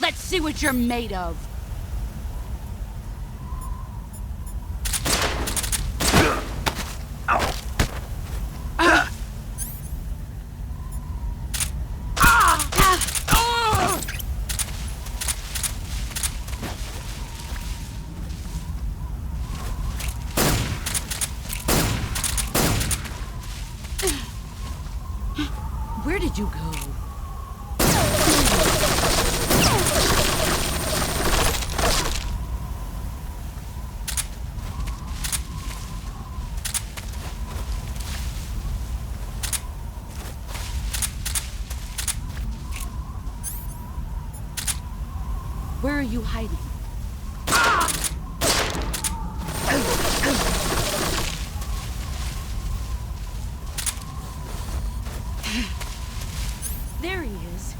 Let's see what you're made of. Where did you go? Where are you hiding? There he is.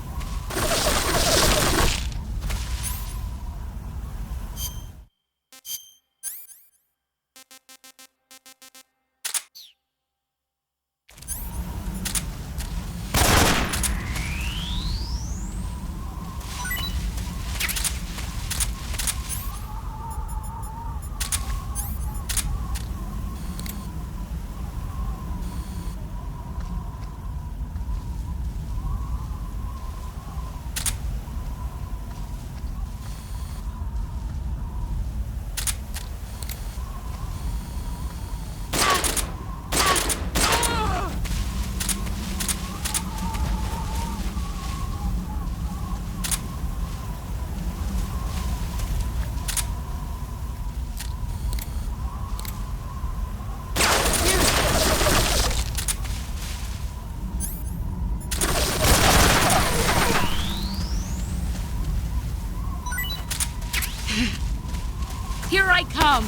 Here I come!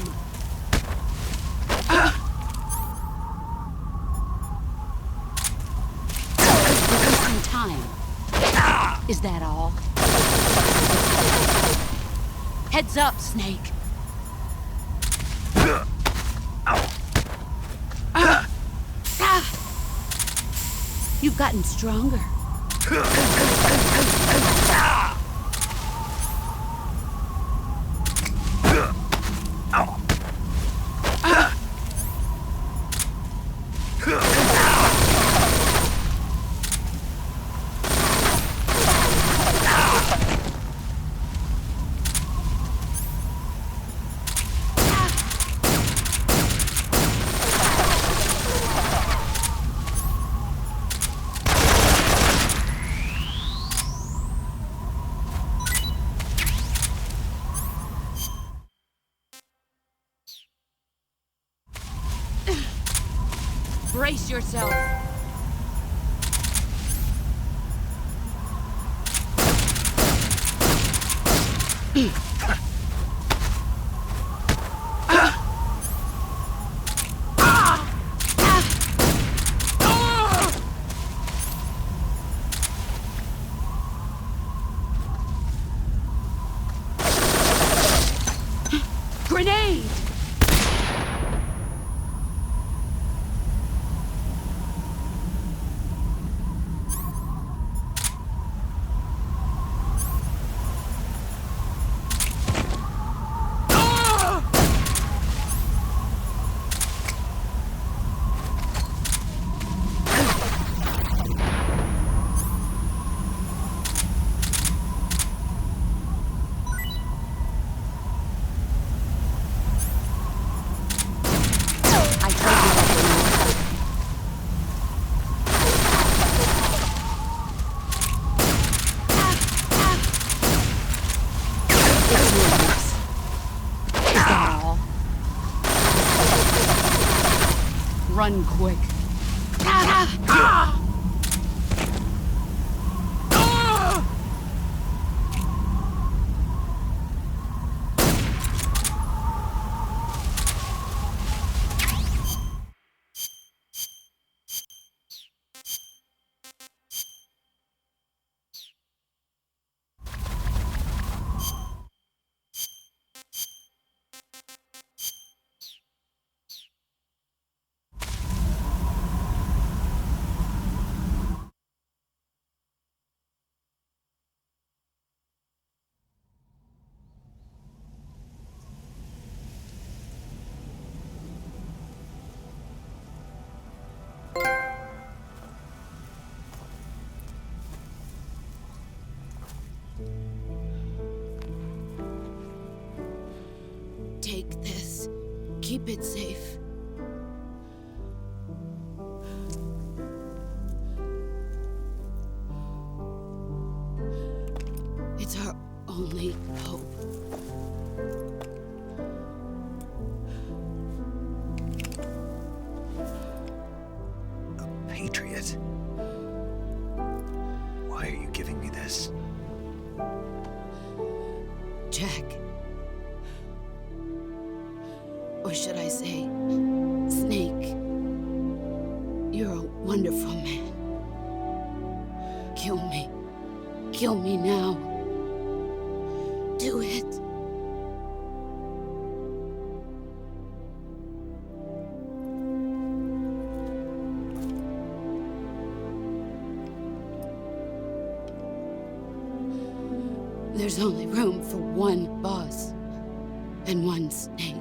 Wasting time. Is that all? Heads up, Snake. You've gotten stronger. Brace yourself. Grenade! Run quick. take this. Keep it safe. It's our only hope. A patriot? Why are you giving me this? Jack. Or should I say, Snake. You're a wonderful man. Kill me. Kill me now. Do it. There's only room for one boss and one snake.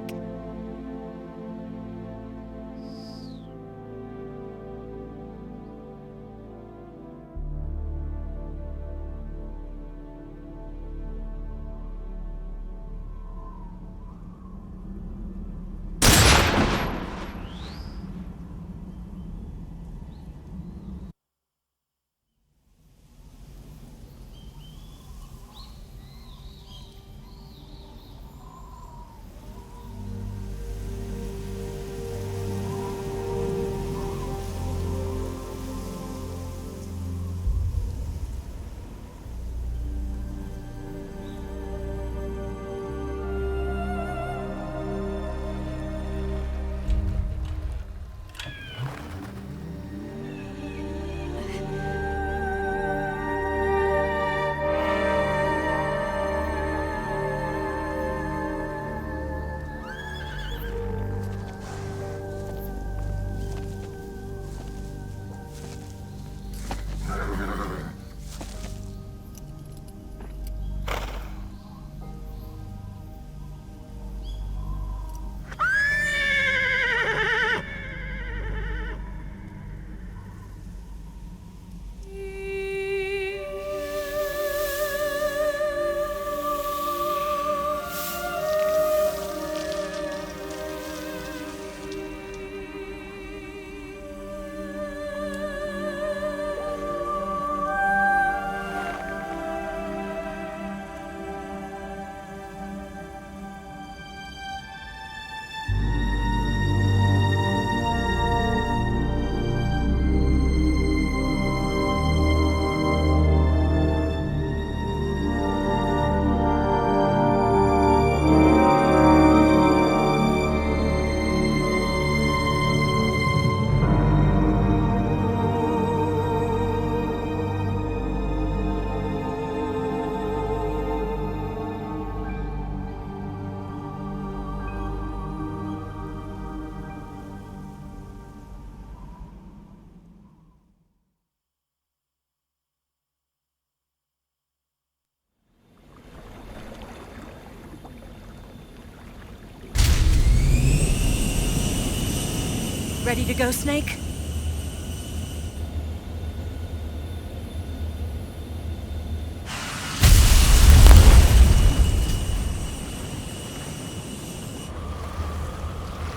Ready to go, Snake?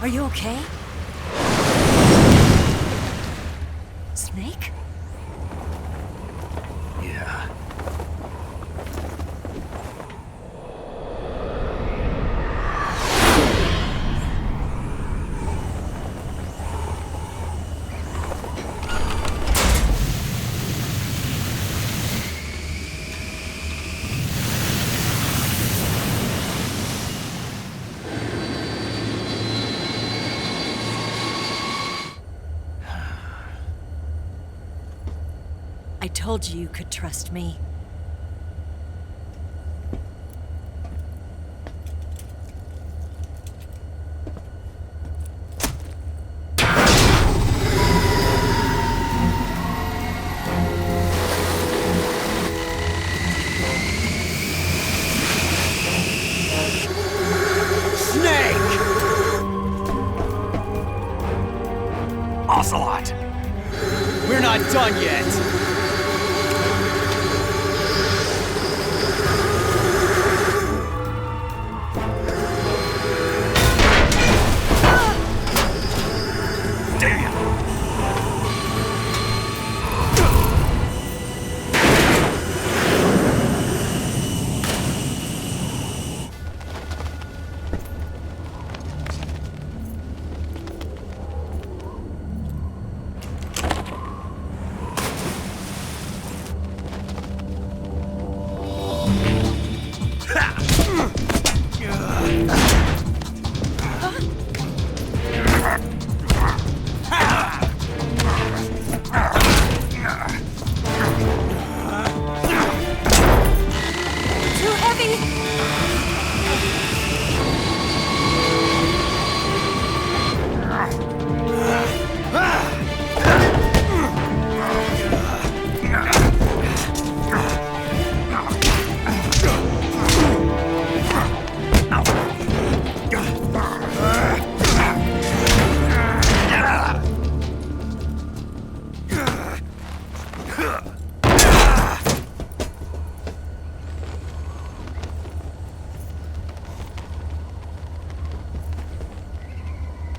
Are you okay? Snake? Yeah. I told you you could trust me. Ocelot! We're not done yet!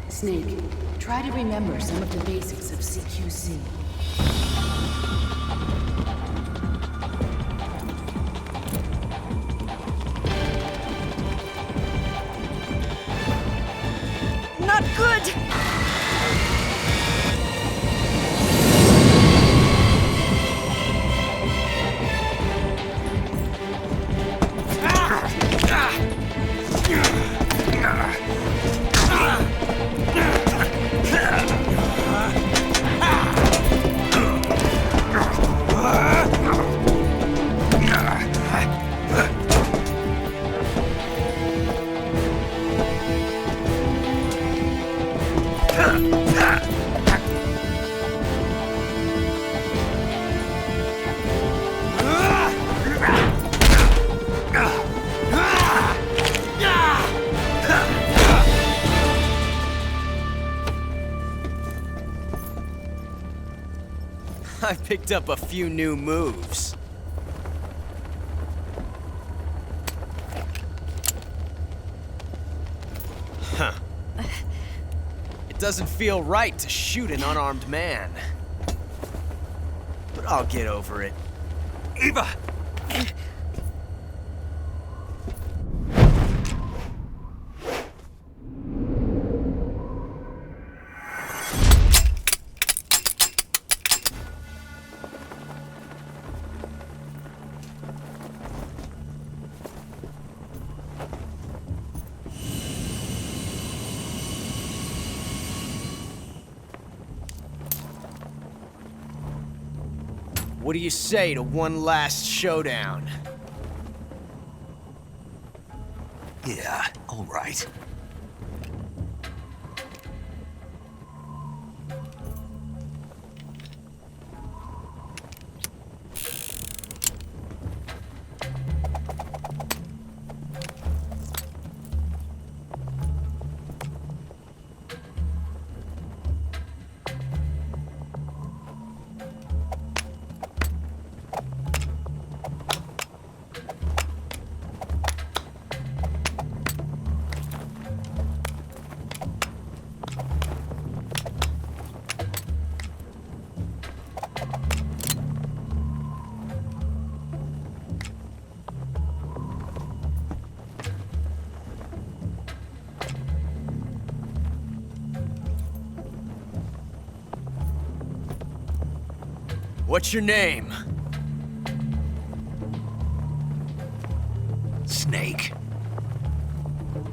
Snake, try to remember some of the basics of CQC. Not good! I picked up a few new moves. Huh. It doesn't feel right to shoot an unarmed man. But I'll get over it. Eva! What do you say to one last showdown? Yeah, all right. What's your name? Snake.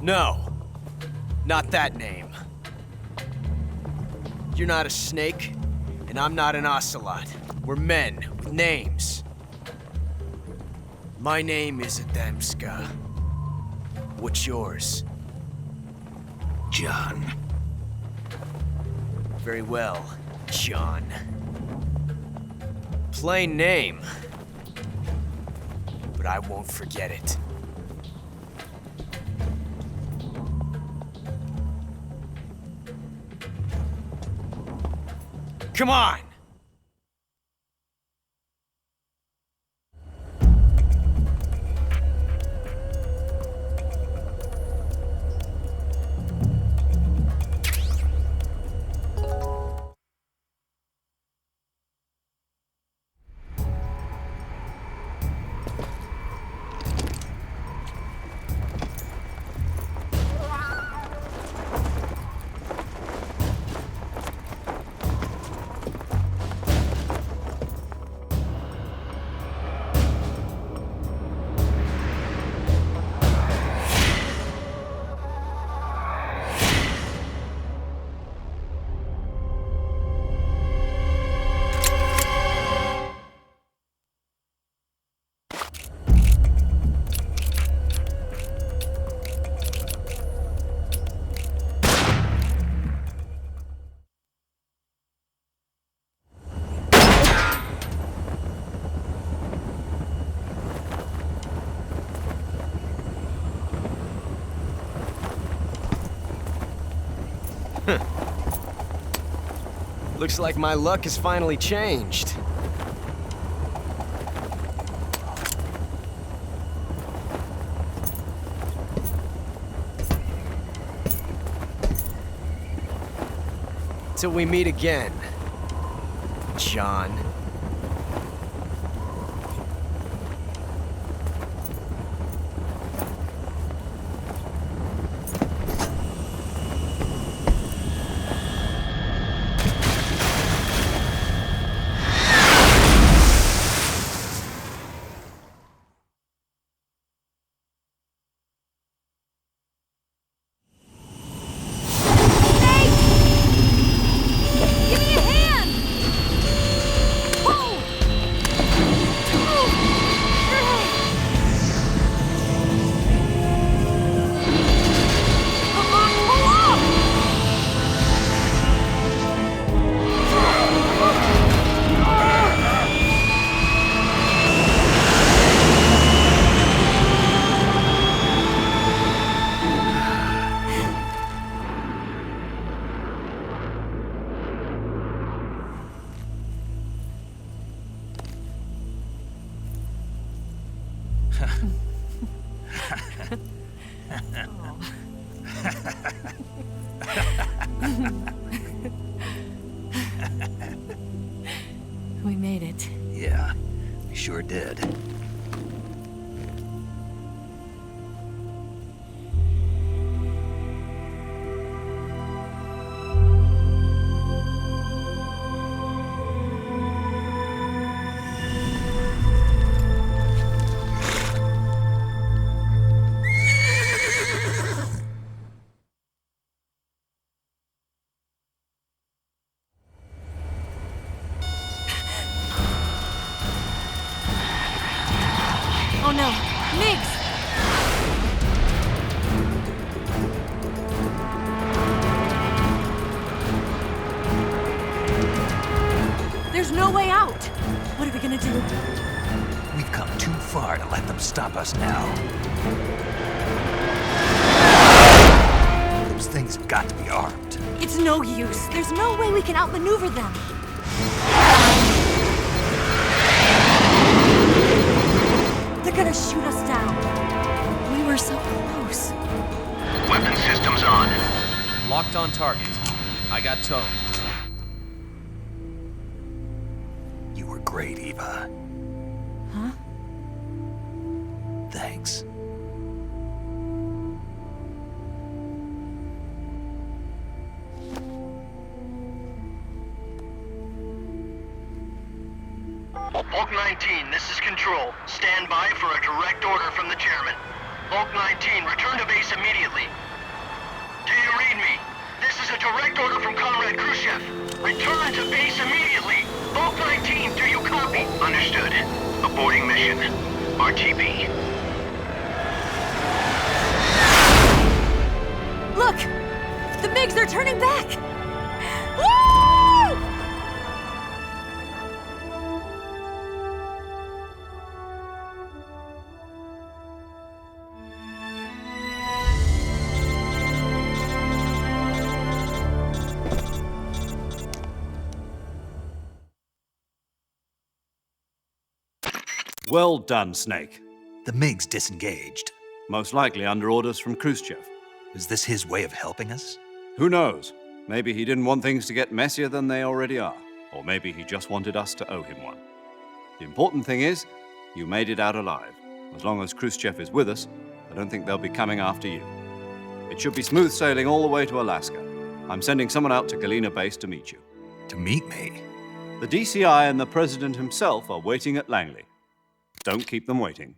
No, not that name. You're not a snake, and I'm not an ocelot. We're men with names. My name is Adamska. What's yours? John. Very well, John. Plain name, but I won't forget it. Come on! Looks like my luck has finally changed. Till we meet again, John. We made it. Yeah, we sure did. Oh no, Migs! There's no way out! What are we gonna do? We've come too far to let them stop us now. Those things have got to be armed. It's no use. There's no way we can outmaneuver them. They're gonna shoot us down. We were so close. Weapon systems on. Locked on target. I got towed. You were great, Eva. Huh? Thanks. Bulk 19, this is Control. Stand by for a direct order from the chairman. Bulk 19, return to base immediately. Do you read me? This is a direct order from Comrade Khrushchev. Return to base immediately. Bulk 19, do you copy? Understood. Aborting mission. RTB. Look! The MiGs are turning back! Woo! Well done, Snake. The MiGs disengaged. Most likely under orders from Khrushchev. Is this his way of helping us? Who knows? Maybe he didn't want things to get messier than they already are. Or maybe he just wanted us to owe him one. The important thing is, you made it out alive. As long as Khrushchev is with us, I don't think they'll be coming after you. It should be smooth sailing all the way to Alaska. I'm sending someone out to Galena Base to meet you. To meet me? The DCI and the President himself are waiting at Langley. Don't keep them waiting.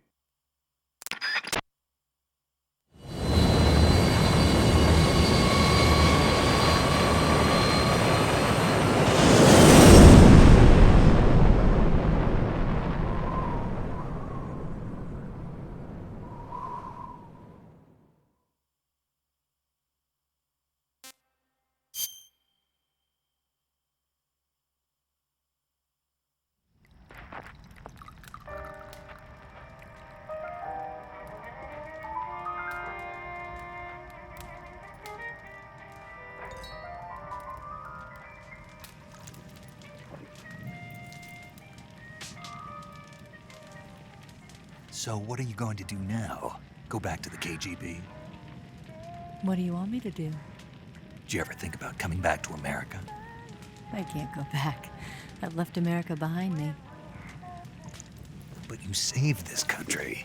So what are you going to do now? Go back to the KGB? What do you want me to do? Did you ever think about coming back to America? I can't go back. I've left America behind me. But you saved this country.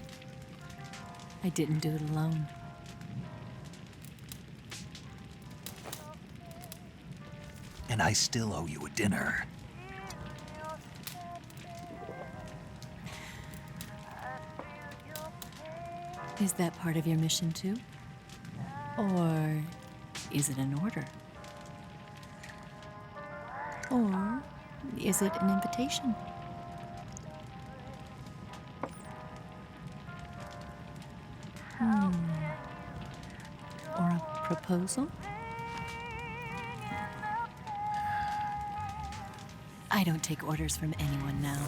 I didn't do it alone. And I still owe you a dinner. Is that part of your mission too? Or is it an order? Or is it an invitation? Or a proposal? I don't take orders from anyone now.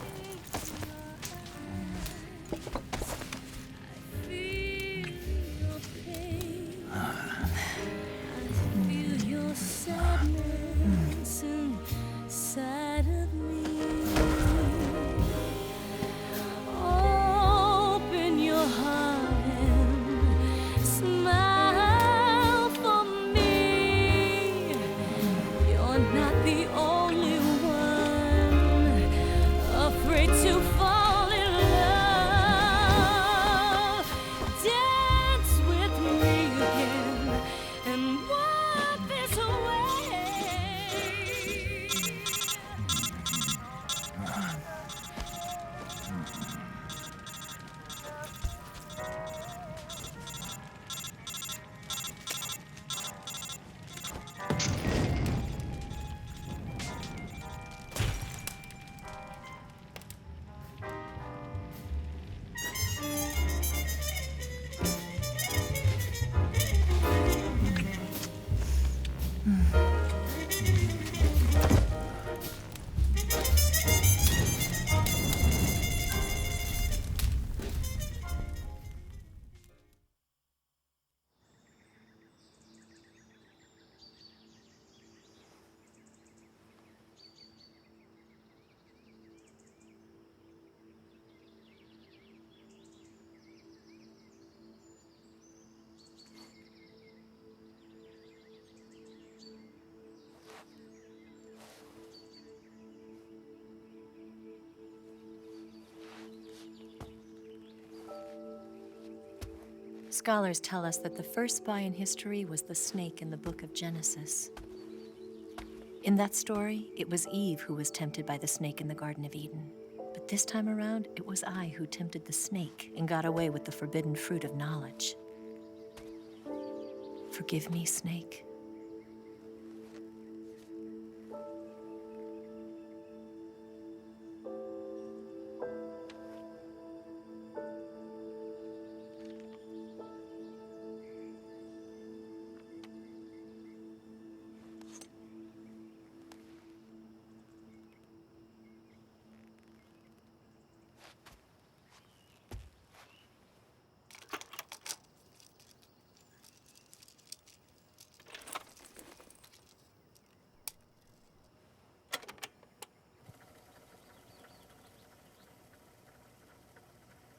Scholars tell us that the first spy in history was the snake in the book of Genesis. In that story, it was Eve who was tempted by the snake in the Garden of Eden. But this time around, it was I who tempted the snake and got away with the forbidden fruit of knowledge. Forgive me, snake.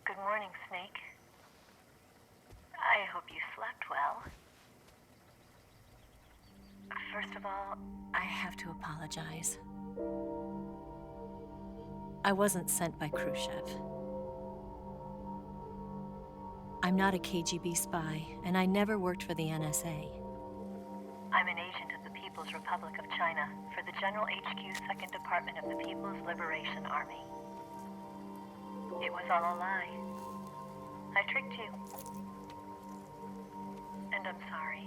Good morning, Snake. I hope you slept well. First of all, I have to apologize. I wasn't sent by Khrushchev. I'm not a KGB spy, and I never worked for the NSA. I'm an agent of the People's Republic of China for the General HQ 2nd Department of the People's Liberation Army. It was all a lie. I tricked you. And I'm sorry.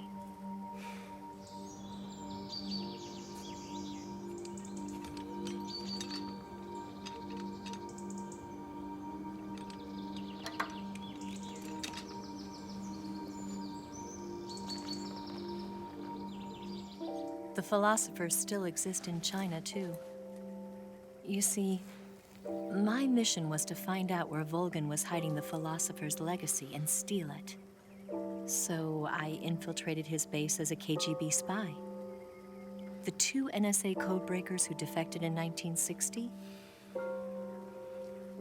The philosophers still exist in China, too. You see, my mission was to find out where Volgin was hiding the philosopher's legacy and steal it. So I infiltrated his base as a KGB spy. The two NSA codebreakers who defected in 1960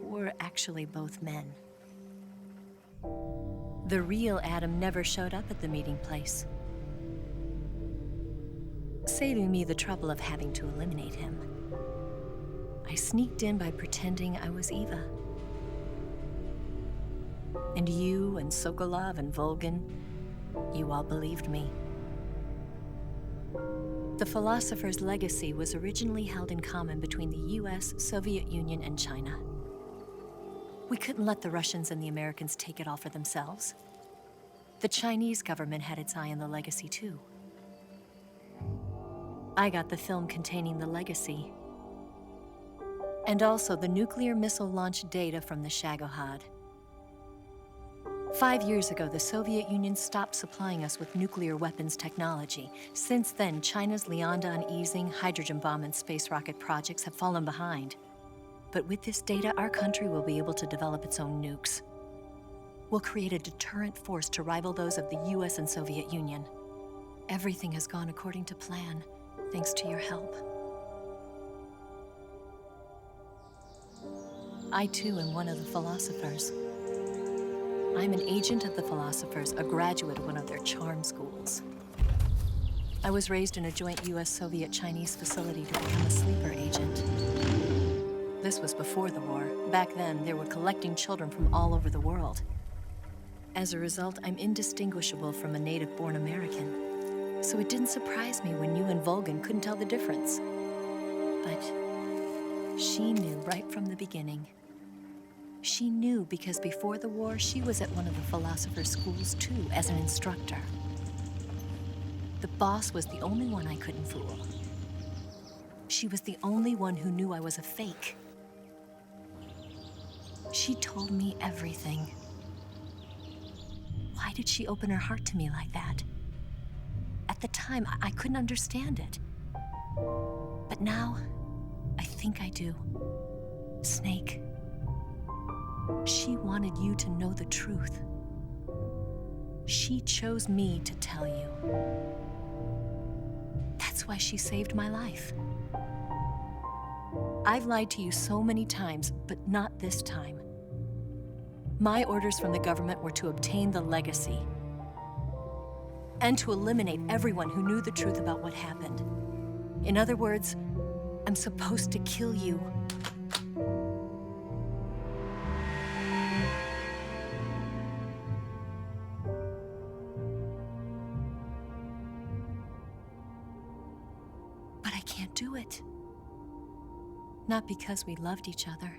were actually both men. The real Adam never showed up at the meeting place, saving me the trouble of having to eliminate him. I sneaked in by pretending I was Eva. And you and Sokolov and Volgin, you all believed me. The philosopher's legacy was originally held in common between the US, Soviet Union, and China. We couldn't let the Russians and the Americans take it all for themselves. The Chinese government had its eye on the legacy too. I got the film containing the legacy, and also the nuclear missile launch data from the Shagohod. 5 years ago, the Soviet Union stopped supplying us with nuclear weapons technology. Since then, China's Lianda and Easing, hydrogen bomb, and space rocket projects have fallen behind. But with this data, our country will be able to develop its own nukes. We'll create a deterrent force to rival those of the US and Soviet Union. Everything has gone according to plan, thanks to your help. I too am one of the philosophers. I'm an agent of the philosophers, a graduate of one of their charm schools. I was raised in a joint US-Soviet-Chinese facility to become a sleeper agent. This was before the war. Back then, they were collecting children from all over the world. As a result, I'm indistinguishable from a native-born American. So it didn't surprise me when you and Volgin couldn't tell the difference. But she knew right from the beginning. She knew because before the war, she was at one of the philosopher's schools too, as an instructor. The boss was the only one I couldn't fool. She was the only one who knew I was a fake. She told me everything. Why did she open her heart to me like that? At the time, I couldn't understand it. But now, I think I do. Snake. She wanted you to know the truth. She chose me to tell you. That's why she saved my life. I've lied to you so many times, but not this time. My orders from the government were to obtain the legacy and to eliminate everyone who knew the truth about what happened. In other words, I'm supposed to kill you. But I can't do it. Not because we loved each other.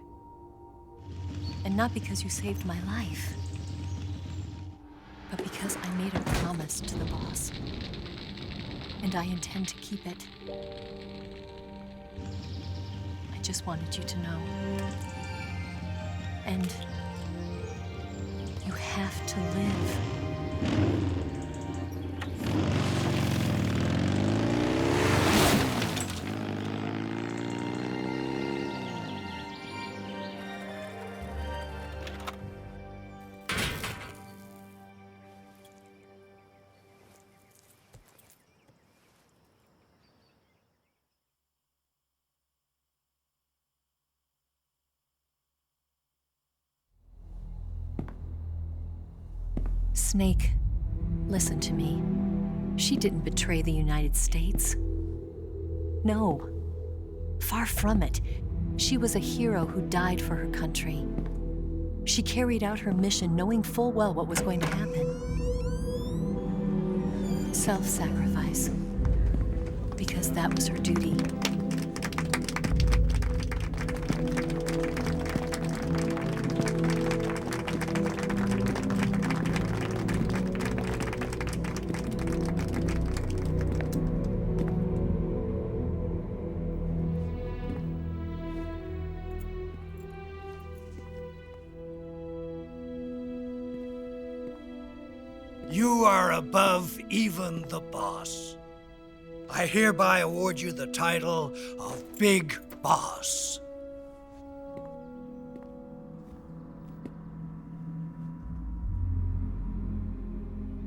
And not because you saved my life. But because I made a promise to the boss. And I intend to keep it. I just wanted you to know. And you have to live. Snake, listen to me. She didn't betray the United States. No, far from it. She was a hero who died for her country. She carried out her mission knowing full well what was going to happen. Self-sacrifice, because that was her duty. You are above even the boss. I hereby award you the title of Big Boss.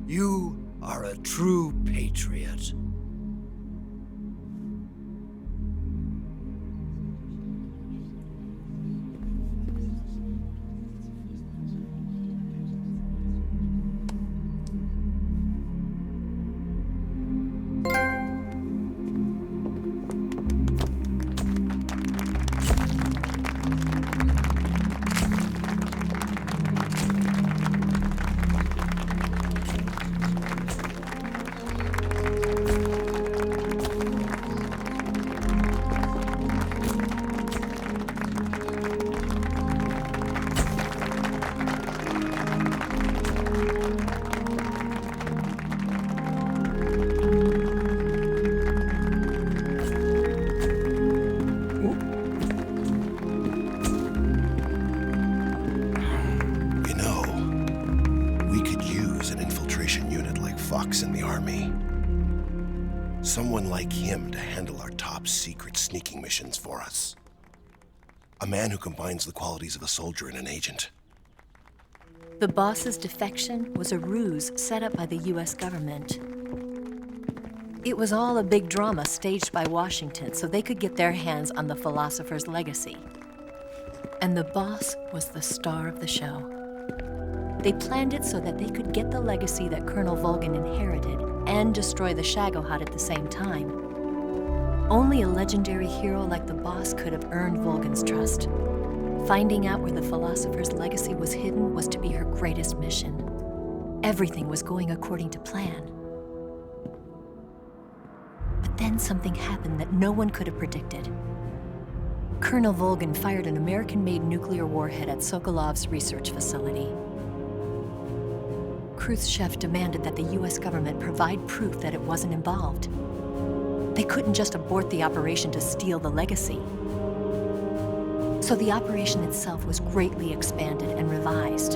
You are a true patriot. Someone like him to handle our top secret sneaking missions for us. A man who combines the qualities of a soldier and an agent. The boss's defection was a ruse set up by the US government. It was all a big drama staged by Washington so they could get their hands on the philosopher's legacy. And the boss was the star of the show. They planned it so that they could get the legacy that Colonel Volgin inherited and destroy the Shagohod at the same time. Only a legendary hero like the boss could have earned Volgin's trust. Finding out where the philosopher's legacy was hidden was to be her greatest mission. Everything was going according to plan. But then something happened that no one could have predicted. Colonel Volgin fired an American-made nuclear warhead at Sokolov's research facility. Khrushchev demanded that the US government provide proof that it wasn't involved. They couldn't just abort the operation to steal the legacy. So the operation itself was greatly expanded and revised.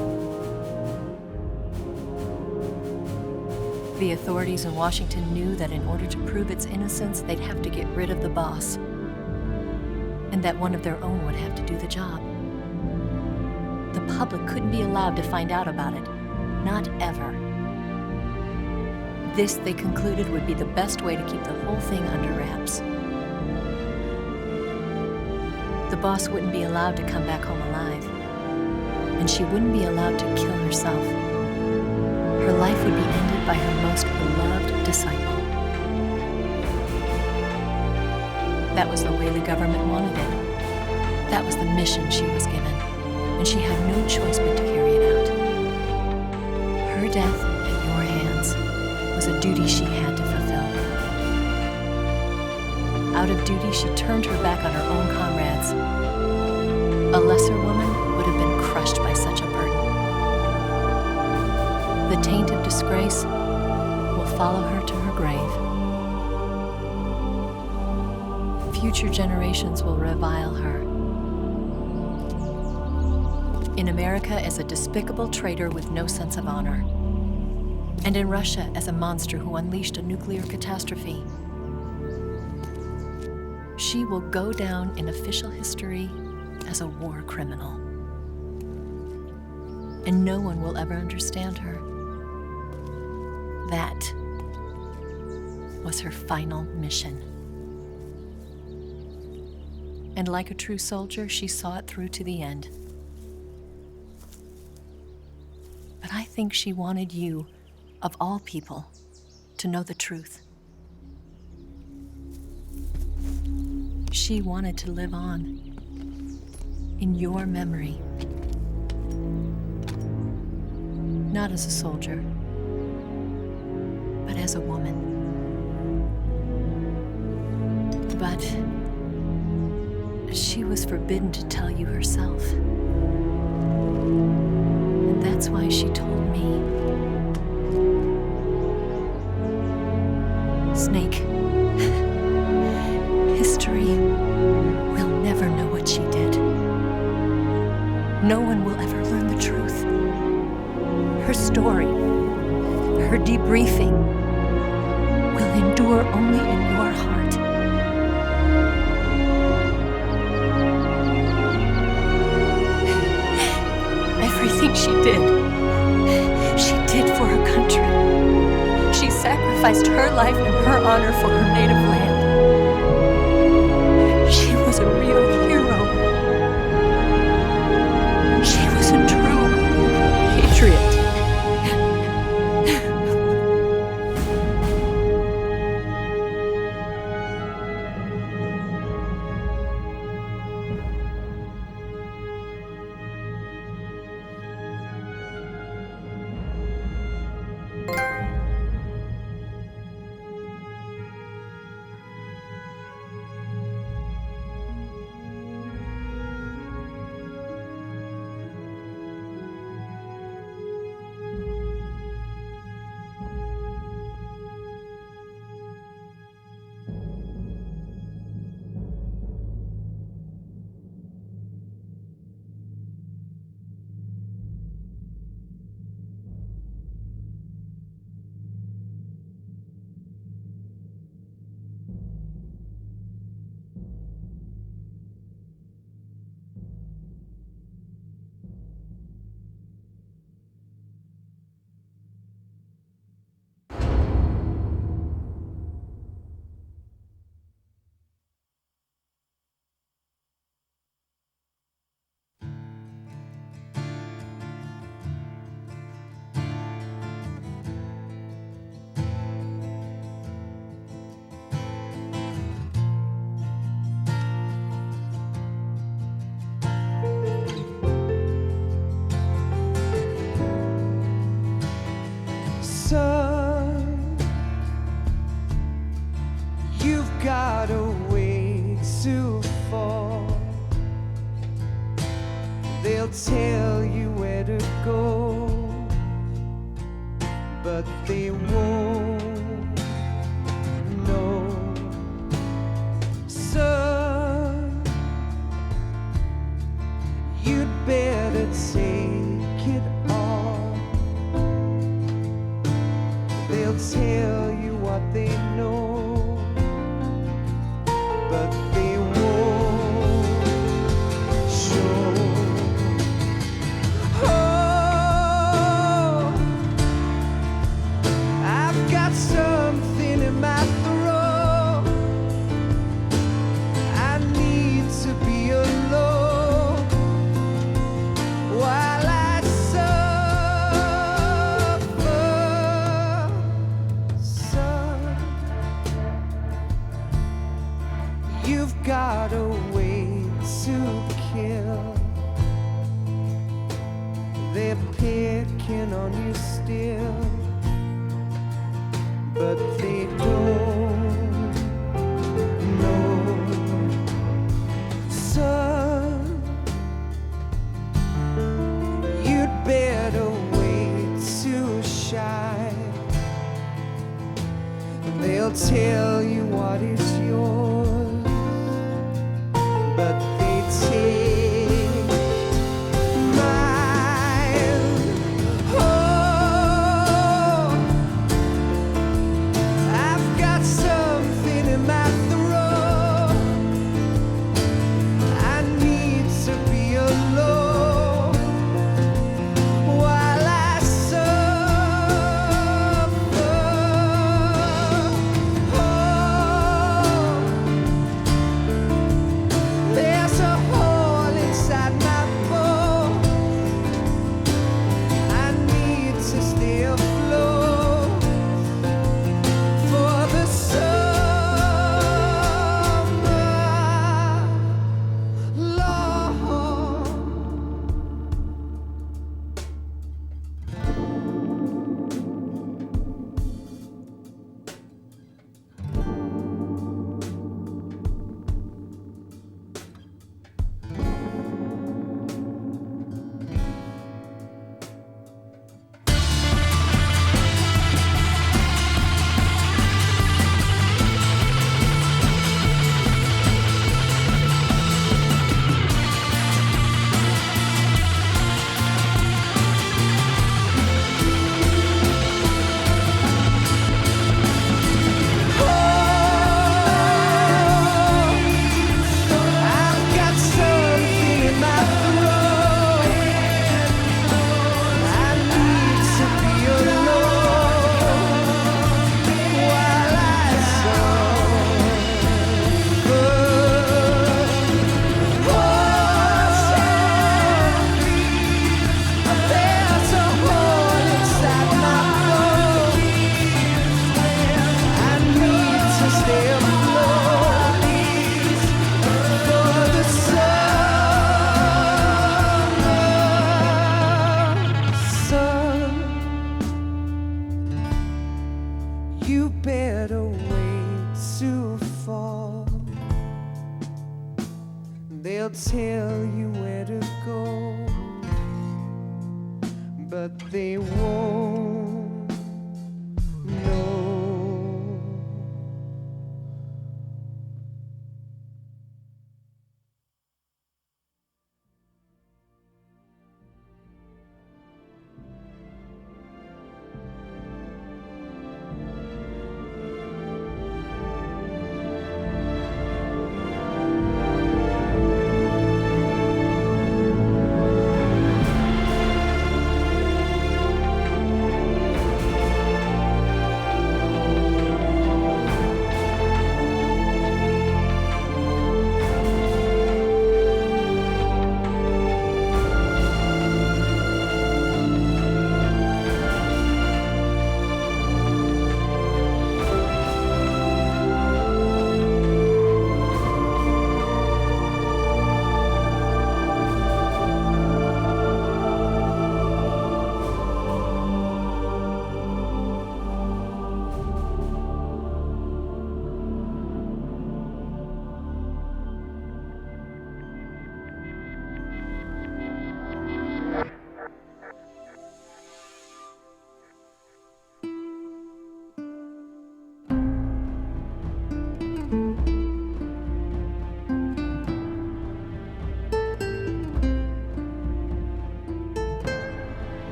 The authorities in Washington knew that in order to prove its innocence, they'd have to get rid of the boss, and that one of their own would have to do the job. The public couldn't be allowed to find out about it, not ever. This, they concluded, would be the best way to keep the whole thing under wraps. The boss wouldn't be allowed to come back home alive, and she wouldn't be allowed to kill herself. Her life would be ended by her most beloved disciple. That was the way the government wanted it. That was the mission she was given, and she had no choice but to carry it out. Her death at your hands was a duty she had to fulfill. Out of duty, she turned her back on her own comrades. A lesser woman would have been crushed by such a burden. The taint of disgrace will follow her to her grave. Future generations will revile her. In America as a despicable traitor with no sense of honor. And in Russia as a monster who unleashed a nuclear catastrophe. She will go down in official history as a war criminal. And no one will ever understand her. That was her final mission. And like a true soldier, she saw it through to the end. But I think she wanted you, of all people, to know the truth. She wanted to live on in your memory. Not as a soldier, but as a woman. But she was forbidden to tell you herself. And that's why she told me. Snake, history will never know what she did. No one will ever learn the truth. Her story, her debriefing, will endure only in your heart. Everything she did for her country. She sacrificed her life and her honor for her native land. She was a real hero. She was a true patriot. They'll tell you where to go, but they won't know. So you'd better take it all. They'll tell you what they know, but they won't show. Oh, I've got something in my throat. I need to be alone while I suffer. Son, you've got a way to kill. They're picking on you still, but they don't know. Son, you'd better wait to shine. They'll tell you what is yours, but they take mine. Oh, I've got something in my throat. I need to be alone while I suffer. Oh, there's a hole inside my bones. I need to stay afloat for the summer, Lord. I've got something in my throat. I need to be alone while I suffer. There's a hole inside my bones. I need to stay afloat for the summer. Son, you better wait to fall. They'll tell you where to go, but they won't know.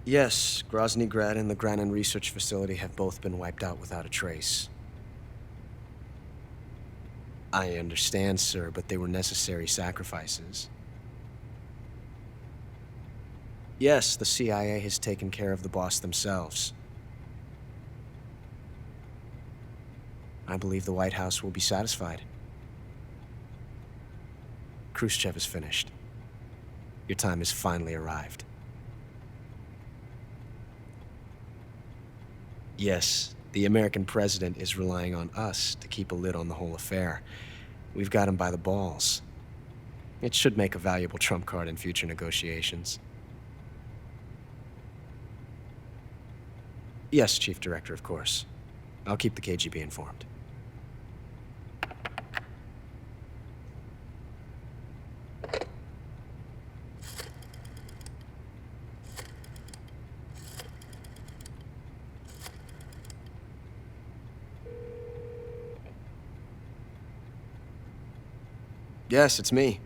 Yes, Grozny Grad and the Granin Research Facility have both been wiped out without a trace. I understand, sir, but they were necessary sacrifices. Yes, the CIA has taken care of the boss themselves. I believe the White House will be satisfied. Khrushchev is finished. Your time has finally arrived. Yes, the American president is relying on us to keep a lid on the whole affair. We've got him by the balls. It should make a valuable trump card in future negotiations. Yes, Chief Director, of course. I'll keep the KGB informed. Yes, it's me.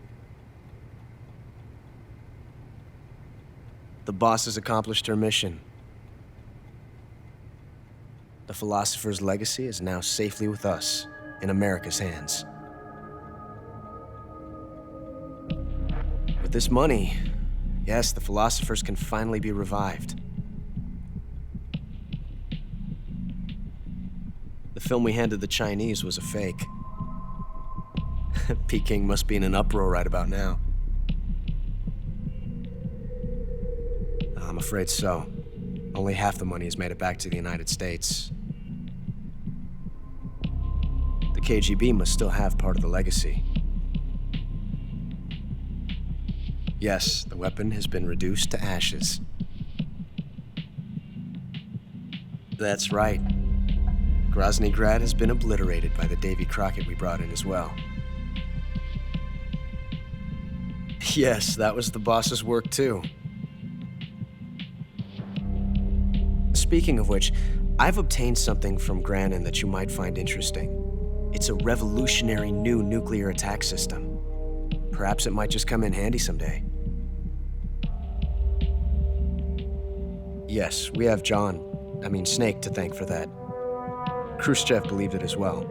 The boss has accomplished her mission. The philosopher's legacy is now safely with us, in America's hands. With this money, yes, the philosophers can finally be revived. The film we handed the Chinese was a fake. Peking must be in an uproar right about now. I'm afraid so. Only half the money has made it back to the United States. The KGB must still have part of the legacy. Yes, the weapon has been reduced to ashes. That's right. Grozny Grad has been obliterated by the Davy-Crockett we brought in as well. Yes, that was the boss's work too. Speaking of which, I've obtained something from Granin that you might find interesting. It's a revolutionary new nuclear attack system. Perhaps it might just come in handy someday. Yes, we have Snake to thank for that. Khrushchev believed it as well.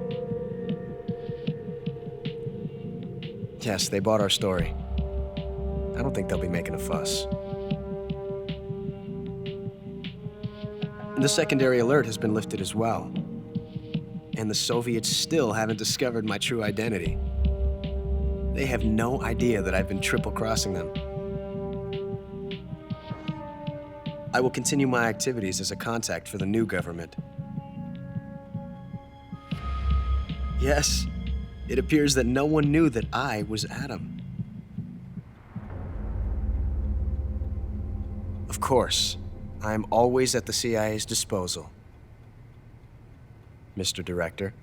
Yes, they bought our story. I don't think they'll be making a fuss. The secondary alert has been lifted as well. And the Soviets still haven't discovered my true identity. They have no idea that I've been triple-crossing them. I will continue my activities as a contact for the new government. Yes, it appears that no one knew that I was Adam. Of course, I am always at the CIA's disposal, Mr. Director.